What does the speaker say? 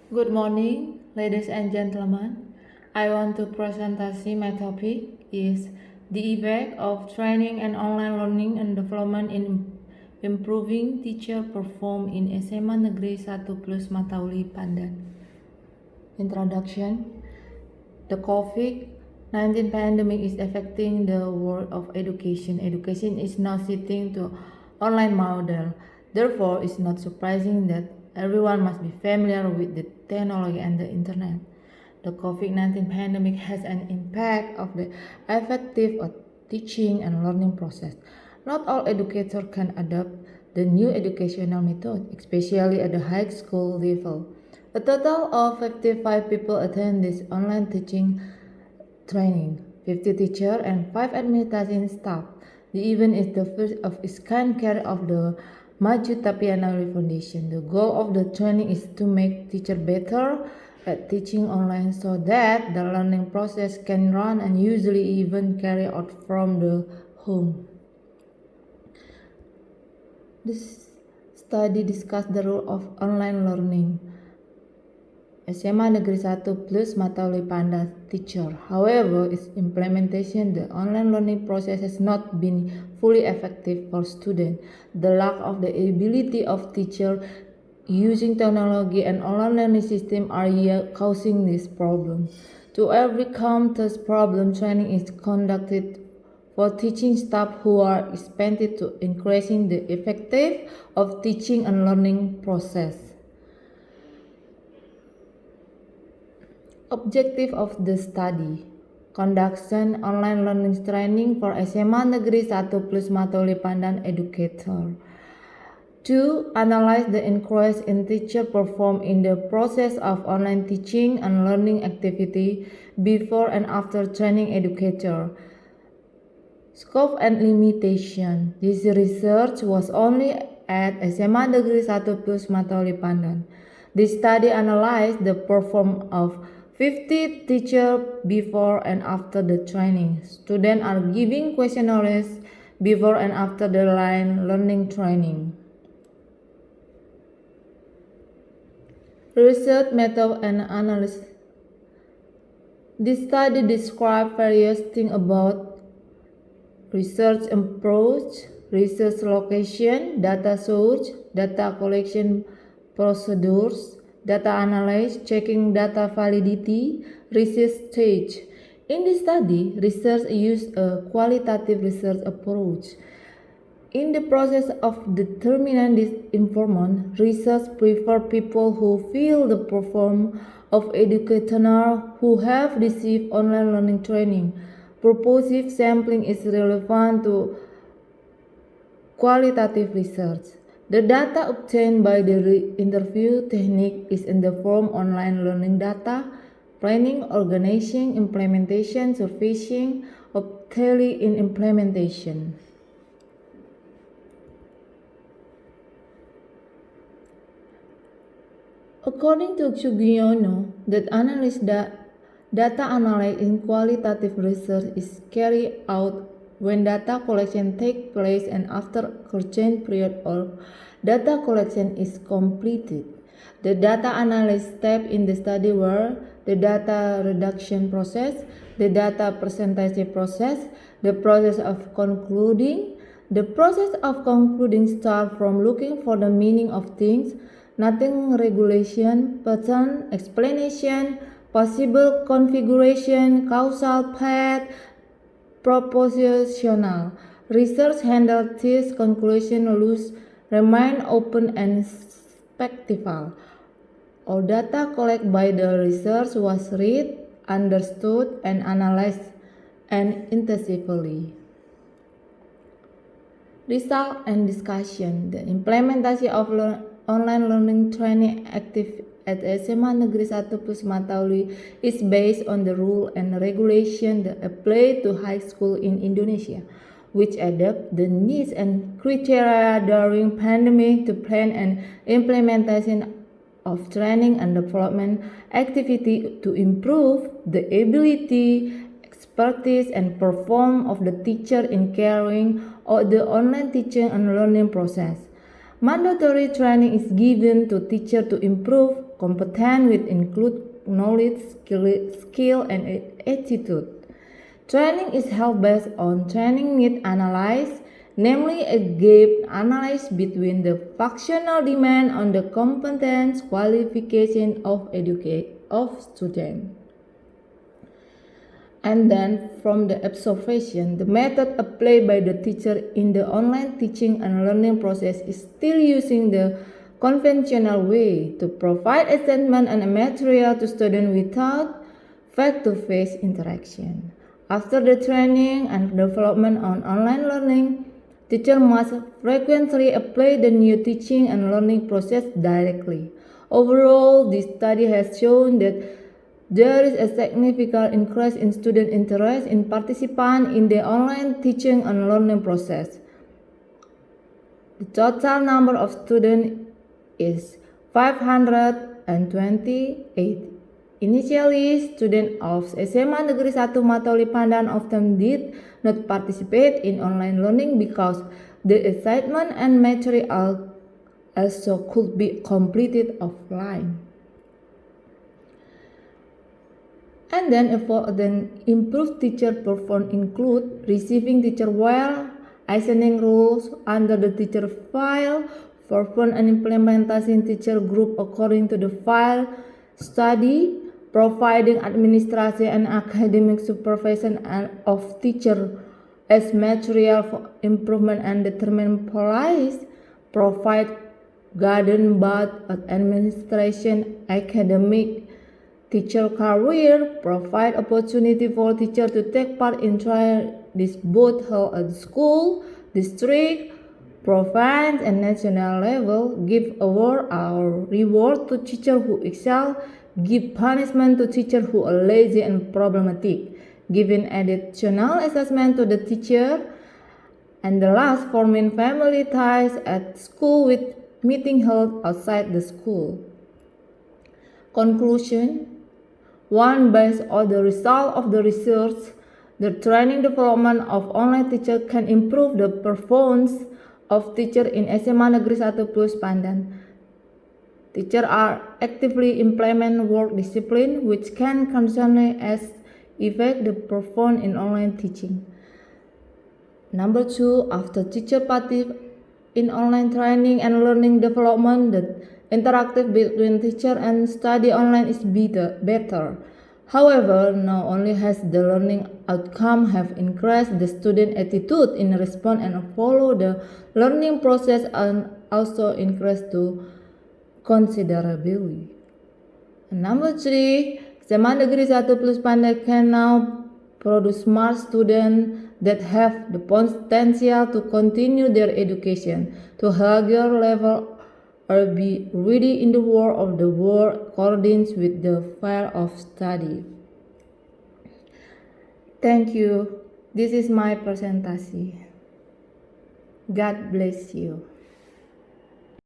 Good morning, ladies and gentlemen. I want to present my topic is the effect of training and online learning and development in improving teacher perform in SMA Negeri 1 Plus Matauli Pandan. Introduction. The COVID-19 pandemic is affecting the world of education. Education is now shifting to online model. Therefore, it's not surprising that everyone must be familiar with the technology and the internet. The COVID-19 pandemic has an impact of the effective teaching and learning process. Not all educators can adopt the new educational method, especially at the high school level. A total of 55 people attend this online teaching training, 50 teachers and 5 administration staff. The event is the first of its kind carried of the Maju Tapianari Foundation. The goal of the training is to make teachers better at teaching online so that the learning process can run and usually even carry out from the home. This study discussed the role of online learning. SMA Negeri 1 Plus Matauli Pandan teacher. However, its implementation, the online learning process has not been fully effective for students. The lack of the ability of teachers using technology and online learning system are causing this problem. To overcome this problem, training is conducted for teaching staff who are expected to increasing the effectiveness of teaching and learning process. Objective of the study: conduction online learning training for SMA Negeri 1 Plus Matauli Pandan educator. 2. Analyze the increase in teacher perform in the process of online teaching and learning activity before and after training educator. Scope and limitation. This research was only at SMA Negeri 1 Plus Matauli Pandan. This study analyzed the performance of 50 teachers before and after the training. Students are giving questionnaires before and after the line learning training. Research method and analysis. This study describes various things about research approach, research location, data source, data collection procedures, data analysis, checking data validity, research stage. In this study, research used a qualitative research approach. In the process of determining this information, research prefer people who feel the performance of educators who have received online learning training. Purposive sampling is relevant to qualitative research. The data obtained by the interview technique is in the form online learning data, planning, organizing, implementation, surfacing, of tele in implementation. According to Sugiono, that data analysis in qualitative research is carried out when data collection takes place and after a certain period of data collection is completed. The data analysis steps in the study were the data reduction process, the data presentation process, the process of concluding. The process of concluding starts from looking for the meaning of things, nothing regulation, pattern, explanation, possible configuration, causal path, propositional. Research handled this conclusion loose, remain open and spectacle. All data collected by the research was read, understood, and analyzed and intensively. Result and discussion. The implementation of online learning training active at SMA Negeri 1 Plus Matauli is based on the rule and regulation that apply to high school in Indonesia, which adapt the needs and criteria during pandemic to plan and implementation of training and development activity to improve the ability, expertise, and performance of the teacher in carrying out the online teaching and learning process. Mandatory training is given to teachers to improve competent with include knowledge, skill and attitude. Training is held based on training need analysis, namely a gap analysis between the functional demand on the competence qualification of student. And then from the observation, the method applied by the teacher in the online teaching and learning process is still using the conventional way to provide assessment and material to students without face-to-face interaction. After the training and development on online learning, teachers must frequently apply the new teaching and learning process directly. Overall, this study has shown that there is a significant increase in student interest in participating in the online teaching and learning process. The total number of students is 528. Initially, students of SMA Negeri 1 Matauli Pandan often did not participate in online learning because the assignment and material also could be completed offline. And then improved teacher performance include receiving teacher well, assigning rules under the teacher file, perform and implementation teacher group according to the file, study, providing administration and academic supervision of teacher as material for improvement and determine policy, provide guidance both administration, academic, teacher career, provide opportunity for teachers to take part in trials both held at school, district, province, and national level, give award or reward to teachers who excel, give punishment to teachers who are lazy and problematic, giving additional assessment to the teacher, and the last, forming family ties at school with meeting held outside the school. Conclusion: 1. Based on the result of the research, the training development of online teacher can improve the performance of teachers in SMA Negeri 1 Plus Pandan. Teachers are actively implement work discipline which can constantly affect the performance in online teaching. Number 2, after teacher participate in online training and learning development, the interactive between teacher and study online is better. However, not only has the learning outcome have increased, the student attitude in response and follow the learning process and also increased too considerably. And number 3, SMA Negeri 1 Plus Pandan can now produce smart students that have the potential to continue their education to higher level or be ready in the world of the world according with the field of study. Thank you. This is my presentation. God bless you.